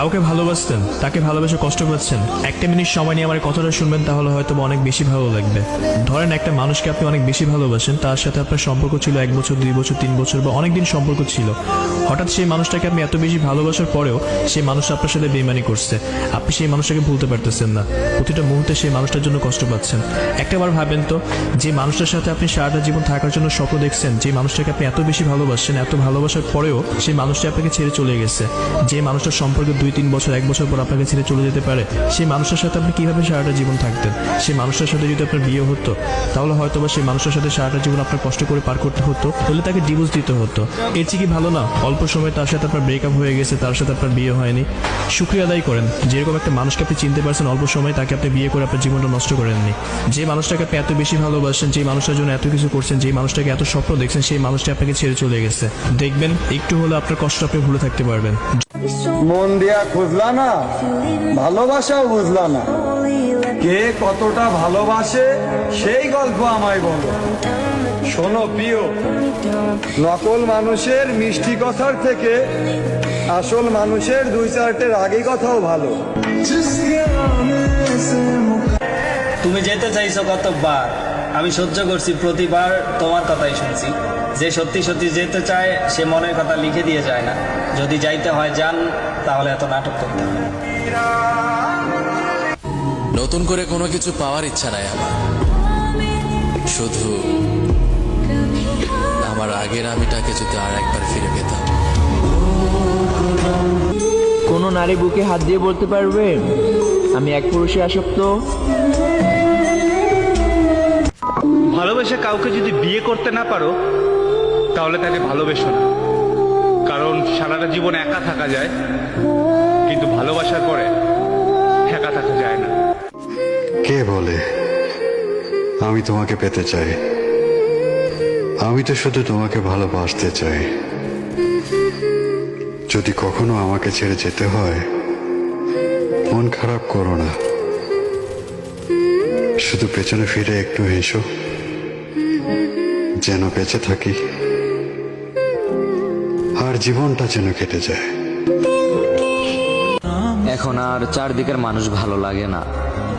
কাউকে ভালোবাসতেন, তাকে ভালোবেসে কষ্ট পাচ্ছেন, একটা মিনিট সময় নিয়ে আমার কথাটা শুনবেন, তাহলে হয়তো অনেক বেশি ভালো লাগবে। ধরেন একটা মানুষকে আপনি অনেক বেশি ভালোবাসেন, তার সাথে আপনার সম্পর্ক ছিল 1 বছর, 2 বছর, 3 বছর বা অনেকদিন সম্পর্ক ছিল। হঠাৎ সেই মানুষটাকে আপনি এত বেশি ভালোবাসার পরেও সেই মানুষটা আপনার সাথে বেইমানি করছে, আপনি সেই মানুষটাকে ভুলতে পারতেছেন না, প্রতিটা মুহূর্তে সেই মানুষটার জন্য কষ্ট পাচ্ছেন। একটাবার ভাবেন তো, যে মানুষটার সাথে আপনি সারাটা জীবন থাকার জন্য স্বপ্ন দেখছেন, যে মানুষটাকে আপনি এত বেশি ভালোবাসছেন, এত ভালোবাসার পরেও সেই মানুষটা আপনাকে ছেড়ে চলে গেছে, যে মানুষটার সম্পর্কে 2-3 বছর, 1 বছর পর আপনাকে ছেড়ে চলে যেতে পারে, সেই মানুষটার সাথে আপনি কিভাবে সারাটা জীবন থাকতেন? সেই মানুষটার সাথে যদি আপনার বিয়ে হতো, তাহলে হয়তো বা সেই মানুষটার সাথে সারাটা জীবন আপনার কষ্ট করে পার করতে হতো, তাহলে তাকে ডিভোর্স দিতে হতো। এর চেয়ে কি ভালো না অল্প সময় তার সাথে আপনার ব্রেকআপ হয়ে গেছে, তার সাথে আপনার বিয়ে হয়নি? শুকরিয়া আদায় করেন, যেরকম একটা মানুষকে আপনি চিনতে পারছেন অল্প সময়, তাকে আপনি বিয়ে করে আপনার জীবনটা নষ্ট করেননি। যে মানুষটাকে আপনি এত বেশি ভালোবাসেন, যে মানুষটার জন্য এত কিছু করছেন, যে মানুষটাকে এত স্বপ্ন দেখছেন, সেই মানুষটা আপনাকে ছেড়ে চলে গেছে। দেখবেন একটু হলে আপনার কষ্ট আপনি ভুলে থাকতে পারবেন। মন দিয়া খুঁজলা না, ভালোবাসাও বুঝলা না, কে কতটা ভালোবাসে সেই গল্প আমায় বলো। শোনো প্রিয়, নকল মানুষের মিষ্টি কথার থেকে আসল মানুষের 2-4টে রাগী কথাও ভালো। তুমি যেতে চাইছো কতবার, আমি সহ্য করছি প্রতিবার, তোমার কথাই শুনছি। যে সত্যি সত্যি যেতে চায় সে মনের কথা লিখে দিয়ে যায় না। যদি যাইতে হয় যান, তাহলে এত নাটক করতে হয় না। নতুন করে কোনো কিছু পাওয়ার ইচ্ছা নাই আমার, শুধু আমার আগের আমিটাকে যদি আর একবার ফিরে পেতাম। কোনো নারী বুকে হাত দিয়ে বলতে পারবে আমি এক পুরুষে আসক্ত? ভালোবেসে কাউকে যদি বিয়ে করতে না পারো, তাহলে তাকে ভালোবেসো না। কারণ সারাটা জীবন একা থাকা যায়, কিন্তু ভালোবাসার পরে একা থাকা যায় না। কে বলে আমি তোমাকে পেতে চাই? আমি তো শুধু তোমাকে ভালোবাসতে চাই। যদি কখনো আমাকে ছেড়ে যেতে হয়, মন খারাপ করো না, শুধু পেছনে ফিরে একটু হেসো, যেন বেঁচে থাকি আর জীবনটা যেন কেটে যায়। এখন আর চারদিকের মানুষ ভালো লাগে না,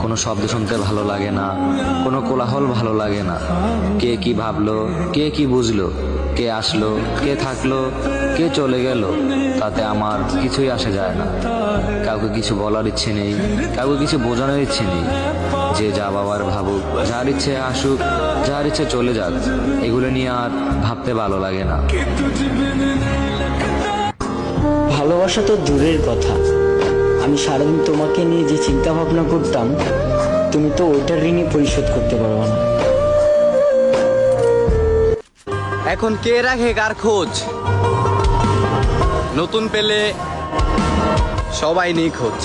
কোনো শব্দ শুনতে ভালো লাগে না, কোনো কোলাহল ভালো লাগে না। কে কি ভাবলো, কে কি বুঝলো, কে আসলো, কে থাকলো, কে চলে গেল, তাতে আমার কিছুই আসে যায় না। কাউকে কিছু বলার ইচ্ছে নেই, কাউকে কিছু বোঝানোর ইচ্ছে নেই। যে যা বাবার ভাবুক, যার ইচ্ছে আসুক, যার ইচ্ছে চলে যাক, এগুলো নিয়ে আর ভাবতে ভালো লাগে না। ভালোবাসা তো দূরের কথা, আমি সারাদিন তোমাকে নিয়ে যে চিন্তা ভাবনা করতাম, তুমি তো ওইটার ঋণই পরিশোধ করতে পারবে না। এখন কে রাখে কার খোঁজ? নতুন পেলে সবাই নিখোঁজ।